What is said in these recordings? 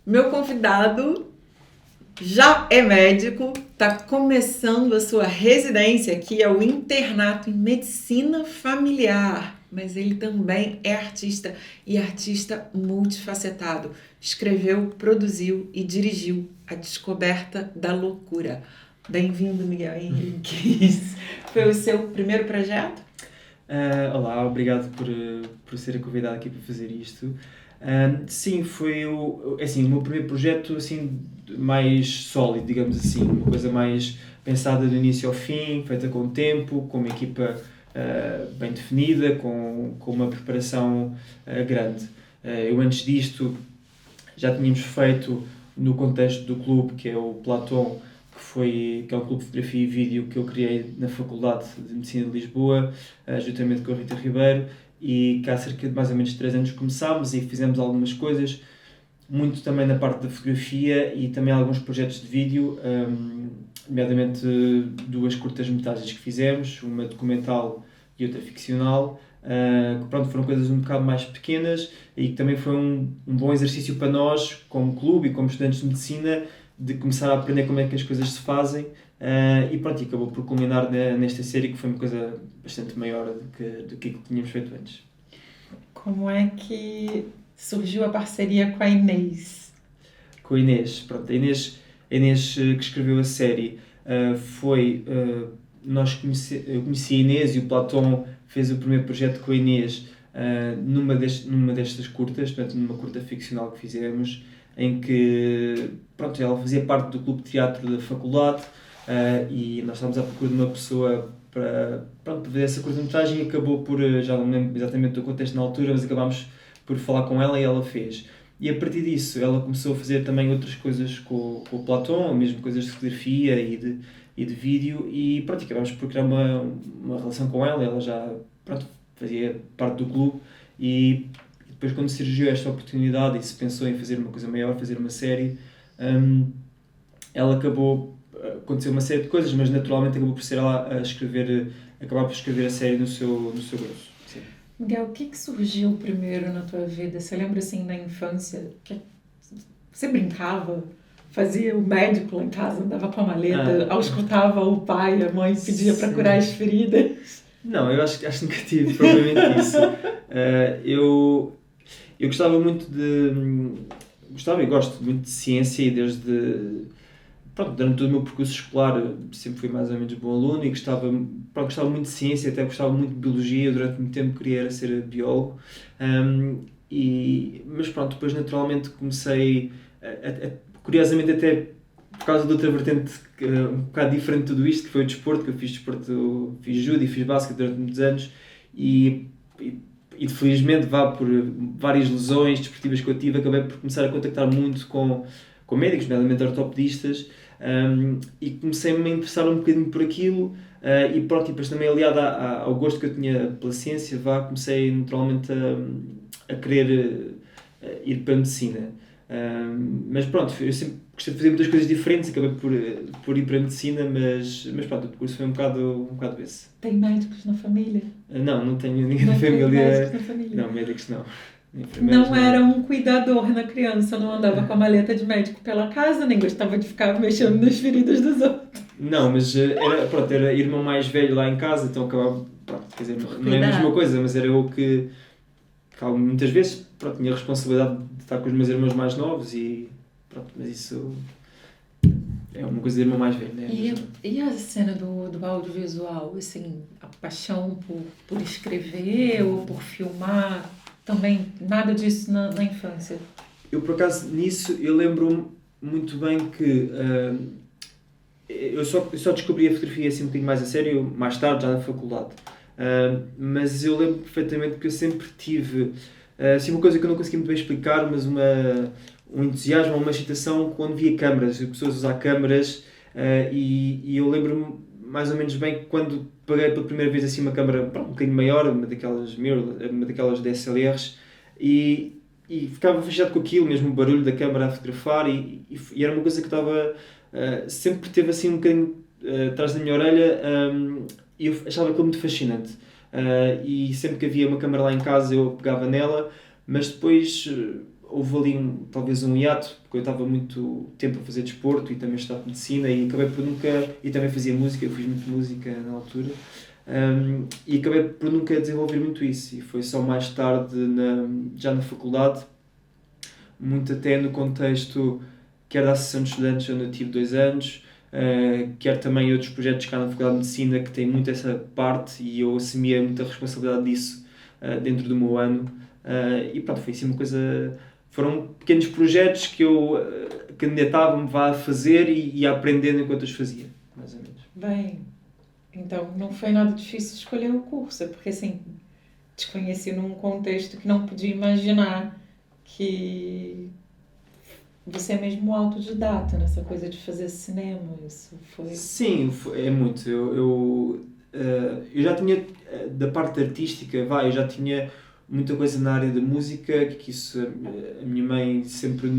Meu convidado já é médico, está começando a sua residência aqui, é o internato em medicina familiar, mas ele também é artista e artista multifacetado. Escreveu, produziu e dirigiu A Descoberta da Loucura. Bem-vindo, Miguel Henrique. Foi o seu primeiro projeto? Olá, obrigado por ser convidado aqui para fazer isto. Sim, foi o meu primeiro projeto assim, mais sólido, digamos assim, uma coisa mais pensada do início ao fim, feita com tempo, com uma equipa bem definida, com uma preparação grande. Eu antes disto já tínhamos feito no contexto do clube, que é o Platón, que é um clube de fotografia e vídeo que eu criei na Faculdade de Medicina de Lisboa, juntamente com a Rita Ribeiro, e que há cerca de mais ou menos 3 anos começámos e fizemos algumas coisas, muito também na parte da fotografia e também alguns projetos de vídeo, nomeadamente 2 curtas-metragens que fizemos, uma documental e outra ficcional, que pronto, foram coisas um bocado mais pequenas e que também foi um bom exercício para nós, como clube e como estudantes de medicina, de começar a aprender como é que as coisas se fazem, e pronto, e acabou por culminar nesta série, que foi uma coisa bastante maior do que tínhamos feito antes. Como é que surgiu a parceria com a Inês? Com a Inês, pronto, a Inês que escreveu a série, eu conheci a Inês e o Platón fez o primeiro projeto com a Inês numa destas curtas, portanto, numa curta ficcional que fizemos, em que pronto, ela fazia parte do clube de teatro da faculdade, e nós estávamos à procura de uma pessoa para fazer essa curta-metragem, e acabou por, já não me lembro exatamente do contexto na altura, mas acabámos por falar com ela e ela fez. E a partir disso ela começou a fazer também outras coisas com o Platón, mesmo coisas de fotografia e de vídeo, e pronto, acabámos por criar uma relação com ela. Ela já pronto, fazia parte do clube, e depois, quando surgiu esta oportunidade e se pensou em fazer uma coisa maior, fazer uma série, ela aconteceu uma série de coisas, mas naturalmente acabou por ser ela acabar por escrever a série no seu grosso. Sim. Miguel, o que surgiu primeiro na tua vida? Você lembra assim na infância? Você brincava? Fazia o médico lá em casa, andava com a maleta, auscultava o pai, a mãe, pedia para curar as feridas? Não, eu acho que nunca tive provavelmente isso. Eu gostava muito gostava e gosto muito de ciência, e durante todo o meu percurso escolar sempre fui mais ou menos bom aluno, e gostava muito de ciência, até gostava muito de biologia. Durante muito tempo queria ser biólogo, mas pronto, depois naturalmente comecei, curiosamente até por causa de outra vertente um bocado diferente de tudo isto, que foi o desporto, que eu fiz desporto, fiz judo e fiz basquete durante muitos anos, e felizmente por várias lesões desportivas que eu tive, acabei por começar a contactar muito com médicos, nomeadamente ortopedistas, e comecei-me a interessar um bocadinho por aquilo, e pronto, e depois também aliado ao gosto que eu tinha pela ciência, comecei naturalmente a querer ir para a medicina. Mas pronto, eu sempre gostei de fazer muitas coisas diferentes, acabei por ir para a medicina, mas pronto, o percurso foi um bocado esse. Tem médicos na família? Não tenho ninguém na família. Médicos na família? Não, médicos não. Não era um cuidador na criança, não andava com a maleta de médico pela casa, nem gostava de ficar mexendo nas feridas dos outros. Não, mas era irmão mais velho lá em casa, então acabava, quer dizer, não é a mesma coisa, mas era eu que muitas vezes tinha a responsabilidade de estar com os meus irmãos mais novos, e mas isso é uma coisa de irmão mais velho, né? E a cena do audiovisual, assim, a paixão por escrever ou por filmar, também nada disso na infância? Eu, por acaso, nisso, eu lembro-me muito bem que eu só descobri a fotografia assim um bocadinho mais a sério mais tarde, já na faculdade. Mas eu lembro perfeitamente que eu sempre tive assim, uma coisa que eu não consegui muito bem explicar, mas um entusiasmo, uma excitação quando via câmaras, as pessoas usar câmaras, e eu lembro-me mais ou menos bem que quando peguei pela primeira vez assim uma câmara um bocadinho maior, uma daquelas DSLRs, e ficava fascinado com aquilo, mesmo o barulho da câmara a fotografar, e era uma coisa que estava sempre teve assim um bocadinho atrás da minha orelha, e eu achava aquilo muito fascinante. E sempre que havia uma câmara lá em casa eu pegava nela, mas depois houve ali talvez um hiato, porque eu estava muito tempo a fazer desporto e também estudava medicina e acabei por nunca, e também fazia música, eu fiz muito música na altura, e acabei por nunca desenvolver muito isso, e foi só mais tarde, já na faculdade, muito até no contexto quer da Associação de Estudantes, onde eu tive 2 anos, quer também outros projetos cá na Faculdade de Medicina que têm muito essa parte e eu assumia muita responsabilidade disso dentro do meu ano. E pronto, foi assim uma coisa... Foram pequenos projetos que eu candidatava-me a fazer e ia aprendendo enquanto os fazia, mais ou menos. Bem, então não foi nada difícil escolher o curso, porque assim, desconheci num contexto que não podia imaginar que você é mesmo autodidata nessa coisa de fazer cinema, isso foi... Sim, é muito. Eu já tinha, da parte artística, eu já tinha muita coisa na área da música, que isso a minha mãe sempre a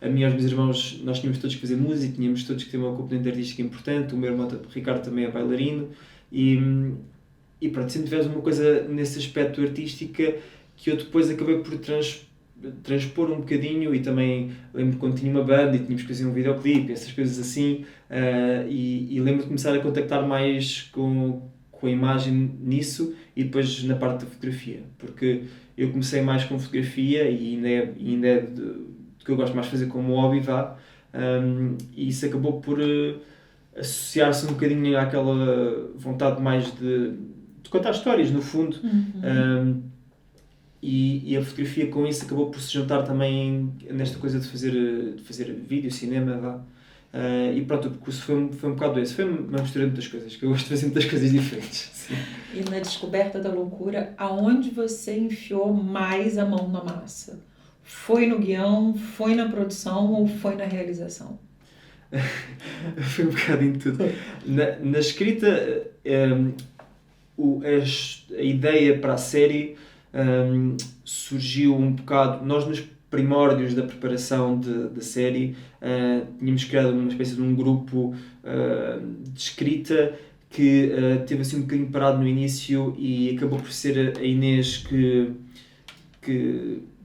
mim e aos meus irmãos, nós tínhamos todos que fazer música, tínhamos todos que ter uma componente artística importante, o meu irmão Ricardo também é bailarino, e pronto, sempre tivemos uma coisa nesse aspecto artística que eu depois acabei por transpor um bocadinho, e também lembro quando tinha uma banda e tínhamos que fazer um videoclipe, essas coisas assim, e lembro de começar a contactar mais com a imagem nisso e depois na parte da fotografia, porque eu comecei mais com fotografia e ainda é do que eu gosto mais de fazer como hobby, e isso acabou por associar-se um bocadinho àquela vontade mais de contar histórias, no fundo. E a fotografia com isso acabou por se juntar também nesta coisa de fazer vídeo, cinema, e pronto, o percurso foi um bocado esse. Foi uma mistura de muitas coisas, que eu gosto de fazer muitas coisas diferentes. Sim. E na descoberta da loucura, aonde você enfiou mais a mão na massa? Foi no guião, foi na produção ou foi na realização? Foi um bocado em tudo. Na escrita, a ideia para a série surgiu um bocado... Nós nos primórdios da preparação da série tínhamos criado uma espécie de um grupo de escrita que teve assim um bocadinho parado no início e acabou por ser a Inês que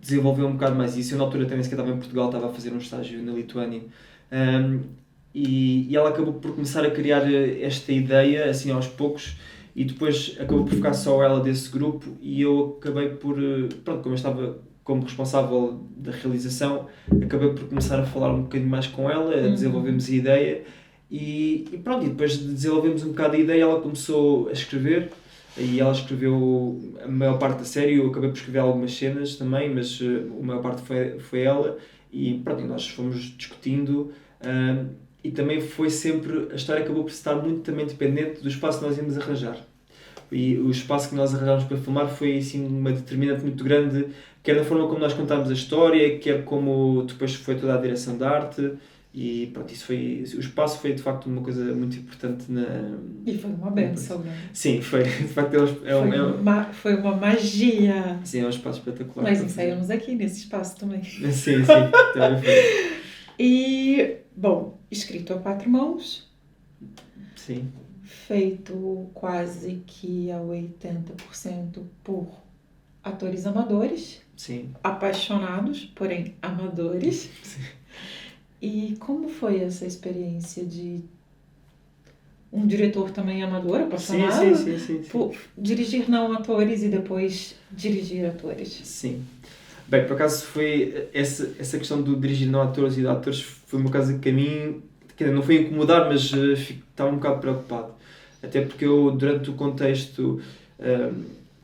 desenvolveu um bocado mais isso. Eu na altura também sequer estava em Portugal, estava a fazer um estágio na Lituânia, e ela acabou por começar a criar esta ideia assim aos poucos, e depois acabou por ficar só ela desse grupo, e eu acabei por, pronto, como eu estava como responsável da realização, acabei por começar a falar um bocadinho mais com ela, desenvolvemos a ideia, e pronto, e depois de desenvolvermos um bocado a ideia, ela começou a escrever, e ela escreveu a maior parte da série. Eu acabei por escrever algumas cenas também, mas a maior parte foi ela, e pronto, e nós fomos discutindo, e também foi sempre, a história acabou por estar muito também dependente do espaço que nós íamos arranjar. E o espaço que nós arranjámos para filmar foi assim uma determinante muito grande, quer na forma como nós contámos a história, quer como depois foi toda a direção de arte, e pronto, o espaço foi de facto uma coisa muito importante E foi uma benção, né? Sim, foi, de facto foi uma magia. Sim, é um espaço espetacular. Nós ensaiamos aqui nesse espaço também. Sim, também foi. E, bom, escrito a 4 mãos. Sim. Feito quase que a 80% por atores amadores. Sim. Apaixonados, porém amadores. Sim. E como foi essa experiência de um diretor também amador, apaixonado, sim. por dirigir não atores e depois dirigir atores? Sim. Bem, por acaso foi essa questão do dirigir não atores e de atores foi uma coisa que a mim, não foi incomodar, mas estava um bocado preocupado. Até porque eu, durante o contexto,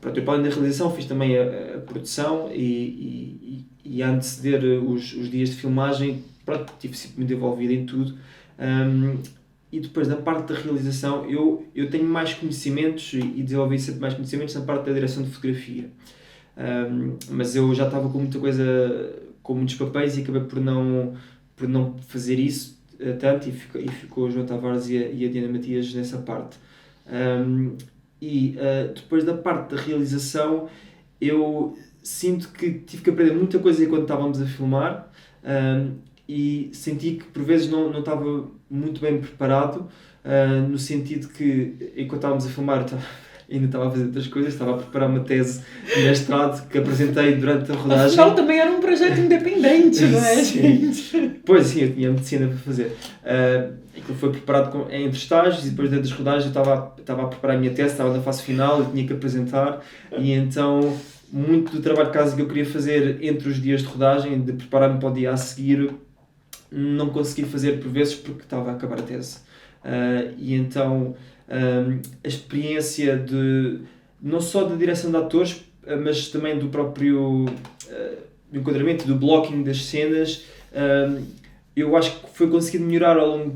pronto, eu para além da realização fiz também a produção e a anteceder os dias de filmagem, pronto, estive sempre muito envolvido em tudo. E depois, na parte da realização, eu tenho mais conhecimentos e desenvolvi sempre mais conhecimentos na parte da direção de fotografia. Mas eu já estava com muita coisa, com muitos papéis, e acabei por não fazer isso tanto, e ficou o João Tavares e a Diana Matias nessa parte. Depois da parte da realização, eu sinto que tive que aprender muita coisa enquanto estávamos a filmar, e senti que por vezes não estava muito bem preparado, no sentido que enquanto estávamos a filmar ainda estava a fazer outras coisas, estava a preparar uma tese de mestrado que apresentei durante a rodagem. Afinal, também era um projeto independente, não é, gente? Pois, sim, eu tinha medicina para fazer. Aquilo foi preparado entre estágios e depois dentro das rodagens eu estava a preparar a minha tese, estava na fase final, eu tinha que apresentar e então muito do trabalho de casa que eu queria fazer entre os dias de rodagem, de preparar-me para o dia a seguir, não consegui fazer por vezes porque estava a acabar a tese. E então a experiência não só da direção de atores, mas também do próprio enquadramento, do blocking das cenas, eu acho que foi conseguido melhorar ao longo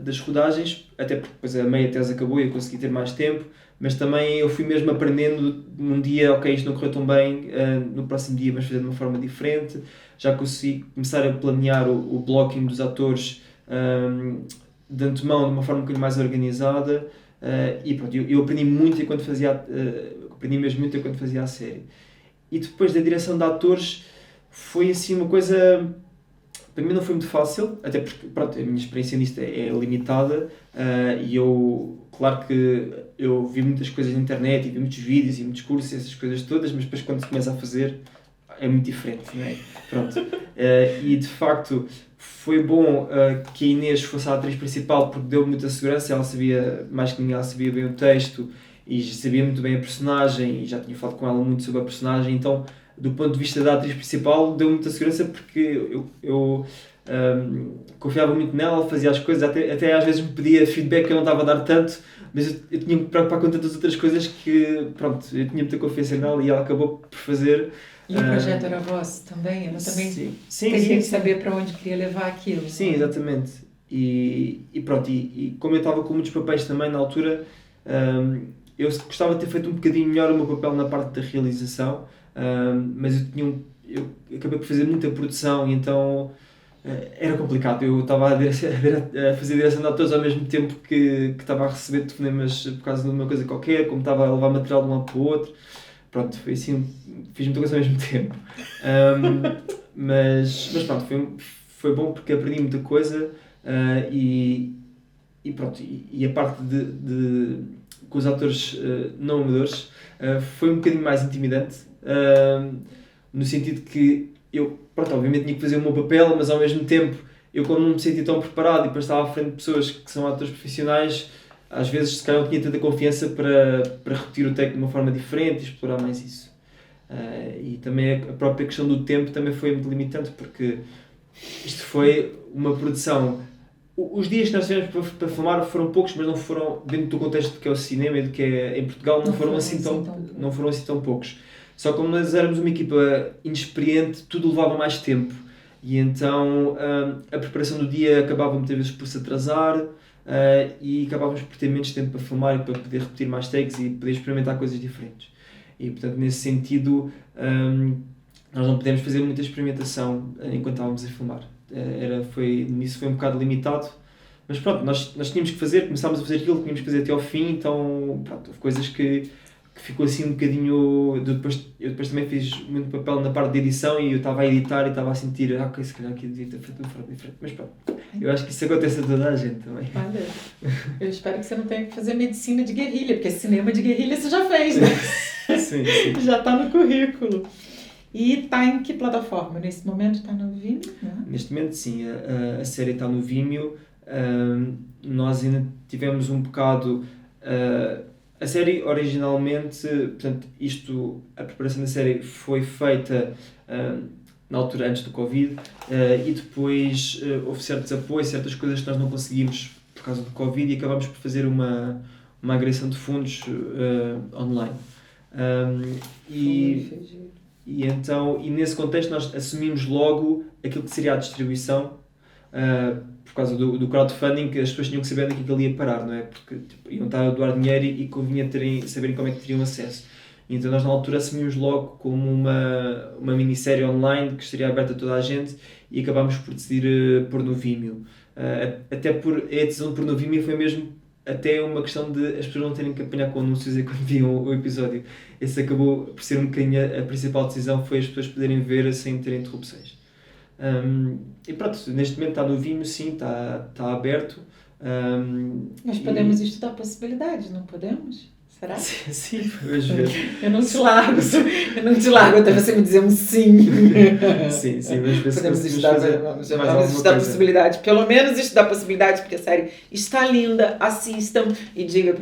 das rodagens, até porque depois a meia tese acabou e eu consegui ter mais tempo, mas também eu fui mesmo aprendendo num dia, ok, isto não correu tão bem, no próximo dia vamos fazer de uma forma diferente, já consegui começar a planear o blocking dos atores de antemão de uma forma um bocadinho mais organizada, e pronto, eu aprendi muito enquanto aprendi mesmo muito enquanto fazia a série. E depois da direção de atores foi assim uma coisa, para mim não foi muito fácil, até porque pronto, a minha experiência nisto é limitada, e eu, claro que eu vi muitas coisas na internet e vi muitos vídeos e muitos cursos e essas coisas todas, mas depois quando se começa a fazer é muito diferente, não é? Pronto. E de facto foi bom que a Inês fosse a atriz principal porque deu muita segurança, ela sabia, mais que ninguém, ela sabia bem o texto e sabia muito bem a personagem e já tinha falado com ela muito sobre a personagem, então do ponto de vista da atriz principal deu muita segurança porque eu confiava muito nela, fazia as coisas, até às vezes me pedia feedback que eu não estava a dar tanto, mas eu tinha que me preocupar com tantas outras coisas que pronto, eu tinha muita confiança nela e ela acabou por fazer. E o projeto era vosso também? Ela também teria que saber para onde queria levar aquilo. Sim, exatamente. E pronto, e como eu estava com muitos papéis também na altura, eu gostava de ter feito um bocadinho melhor o meu papel na parte da realização, mas eu acabei por fazer muita produção e então era complicado. Eu estava a fazer direção de atores ao mesmo tempo que estava a receber telefonemas por causa de uma coisa qualquer, como estava a levar material de um lado para o outro. Pronto, foi assim, fiz muita coisa ao mesmo tempo. Mas pronto, foi bom porque aprendi muita coisa e pronto, e a parte com os atores não amadores foi um bocadinho mais intimidante, no sentido que eu, pronto, obviamente tinha que fazer o meu papel, mas ao mesmo tempo eu como não me sentia tão preparado e depois estava à frente de pessoas que são atores profissionais, às vezes se calhar não tinha tanta confiança para repetir o take de uma forma diferente e explorar mais isso. E também a própria questão do tempo também foi muito limitante, porque isto foi uma produção. Os dias que nós tivemos para filmar foram poucos, mas não foram, dentro do contexto do que é o cinema e do que é em Portugal, não foram assim tão poucos. Só como nós éramos uma equipa inexperiente, tudo levava mais tempo. E então a preparação do dia acabava muitas vezes por se atrasar, e acabávamos por ter menos tempo para filmar e para poder repetir mais takes e poder experimentar coisas diferentes. E portanto, nesse sentido, nós não podemos fazer muita experimentação enquanto estávamos a filmar. Nisso foi um bocado limitado, mas pronto, nós tínhamos que fazer, começámos a fazer aquilo, tínhamos que fazer até ao fim, então pronto, houve coisas que ficou assim um bocadinho. Eu depois também fiz muito papel na parte de edição e eu estava a editar e estava a sentir, ok, se calhar aqui devia ter feito de uma forma diferente, mas pronto, eu acho que isso acontece a toda a gente também. Olha, eu espero que você não tenha que fazer medicina de guerrilha, porque cinema de guerrilha você já fez, né? Sim. Já está no currículo. E está em que plataforma? Nesse momento está no Vimeo? Né? Neste momento sim, a série está no Vimeo. Nós ainda tivemos um bocado... a série originalmente, portanto, a preparação da série foi feita na altura antes do Covid, e depois houve certos apoios, certas coisas que nós não conseguimos por causa do Covid e acabámos por fazer uma agregação de fundos online. E nesse contexto nós assumimos logo aquilo que seria a distribuição, por causa do crowdfunding, que as pessoas tinham que saber onde é que aquilo ia parar, não é? Porque iam estar a doar dinheiro e convinha saberem como é que teriam acesso. E então nós na altura assumimos logo como uma minissérie online que estaria aberta a toda a gente e acabámos por decidir pôr no Vimeo. Até por a decisão de pôr no Vimeo foi mesmo até uma questão de as pessoas não terem que apanhar com anúncios quando viam o episódio. Esse acabou por ser um bocadinho a principal decisão, foi as pessoas poderem ver sem terem interrupções. E pronto, neste momento está no Vimeo, sim, está aberto. Mas podemos estudar possibilidades, não podemos? Será? Sim, vamos ver. Eu não te largo até você me dizer um sim. Sim, vamos ver se Podemos conseguimos estudar, fazer vamos mais alguma estudar a coisa. possibilidade, pelo menos estudar a possibilidade, porque a série está linda, assistam e digam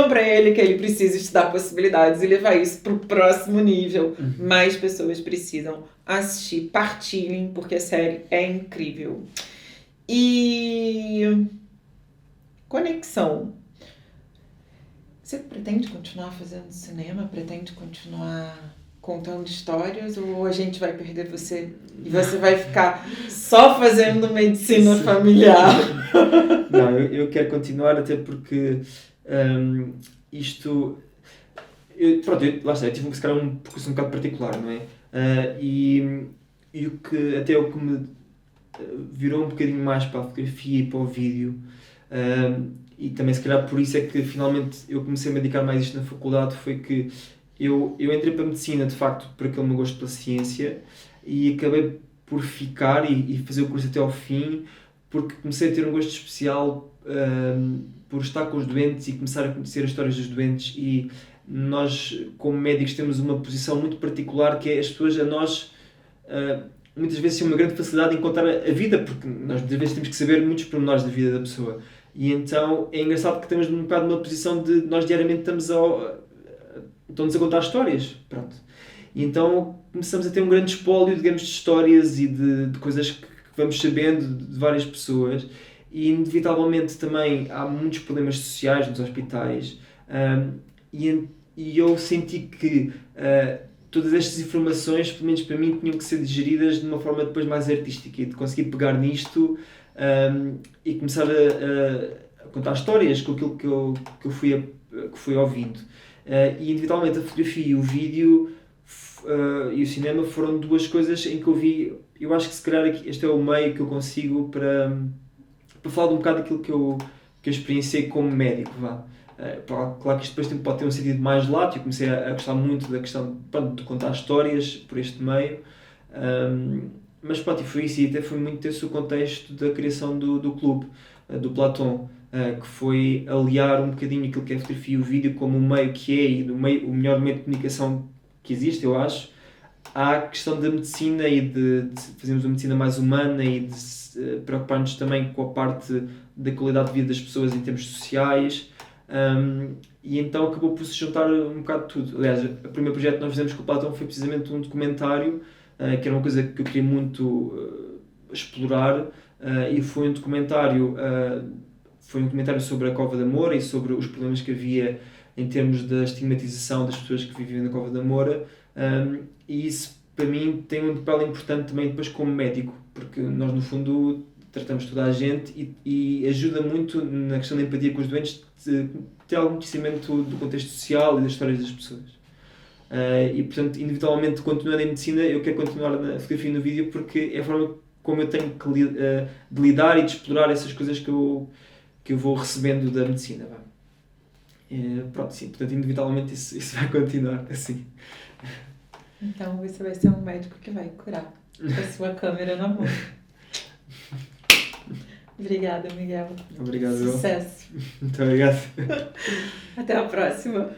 pra ele que ele precisa estudar possibilidades e levar isso pro próximo nível. Mais pessoas precisam assistir, partilhem, porque a série é incrível. E conexão. Você pretende continuar fazendo cinema? Pretende continuar contando histórias? Ou a gente vai perder você e você vai ficar só fazendo medicina familiar? Não, eu quero continuar, até porque isto... lá está, eu tive se calhar um percurso um bocado particular, não é? E o que me virou um bocadinho mais para a fotografia e para o vídeo, e também se calhar por isso é que finalmente eu comecei a me dedicar mais a isto na faculdade, foi que eu entrei para a medicina de facto por aquele meu gosto pela ciência e acabei por ficar e fazer o curso até ao fim, porque comecei a ter um gosto especial por estar com os doentes e começar a conhecer as histórias dos doentes. E nós como médicos temos uma posição muito particular, que é as pessoas a nós muitas vezes têm uma grande facilidade em contar a vida, porque nós muitas vezes temos que saber muitos pormenores da vida da pessoa. E então é engraçado que temos um bocado numa posição de nós diariamente estão-nos a contar histórias. Pronto. E então começamos a ter um grande espólio, digamos, de histórias e de coisas que vamos sabendo de várias pessoas. E inevitavelmente também há muitos problemas sociais nos hospitais. E eu senti que todas estas informações, pelo menos para mim, tinham que ser digeridas de uma forma depois mais artística e de conseguir pegar nisto e começar a contar histórias com aquilo que eu fui ouvindo. E inevitavelmente a fotografia e o vídeo e o cinema foram duas coisas em que eu acho que se calhar este é o meio que eu consigo para falar de um bocado daquilo que eu experienciei como médico, vá. Claro que isto depois pode ter um sentido mais lato, eu comecei a gostar muito da questão de contar histórias por este meio, mas pronto, e foi isso, e até foi muito esse o contexto da criação do clube, do Platón, que foi aliar um bocadinho aquilo que é a fotografia e o vídeo como um meio que é, e o melhor meio de comunicação que existe, eu acho, à questão da medicina e de fazermos uma medicina mais humana e de preocupar-nos também com a parte da qualidade de vida das pessoas em termos sociais. E então acabou por se juntar um bocado de tudo. Aliás, o primeiro projeto que nós fizemos com o Platón foi precisamente um documentário, que era uma coisa que eu queria muito explorar, e foi um documentário sobre a Cova da Moura e sobre os problemas que havia em termos da estigmatização das pessoas que viviam na Cova da Moura, e isso para mim tem um papel importante também depois como médico, porque nós no fundo tratamos toda a gente e ajuda muito na questão da empatia com os doentes, de ter algum conhecimento do contexto social e das histórias das pessoas. E portanto, inevitavelmente, continuando em medicina, eu quero continuar na fotografia e no vídeo, porque é a forma como eu tenho de lidar e de explorar essas coisas que eu vou recebendo da medicina. Pronto, sim, portanto, inevitavelmente isso vai continuar assim. Então você vai ser um médico que vai curar com a sua câmera na mão. Obrigada, Miguel. Obrigado. Sucesso. Muito obrigado. Até a próxima.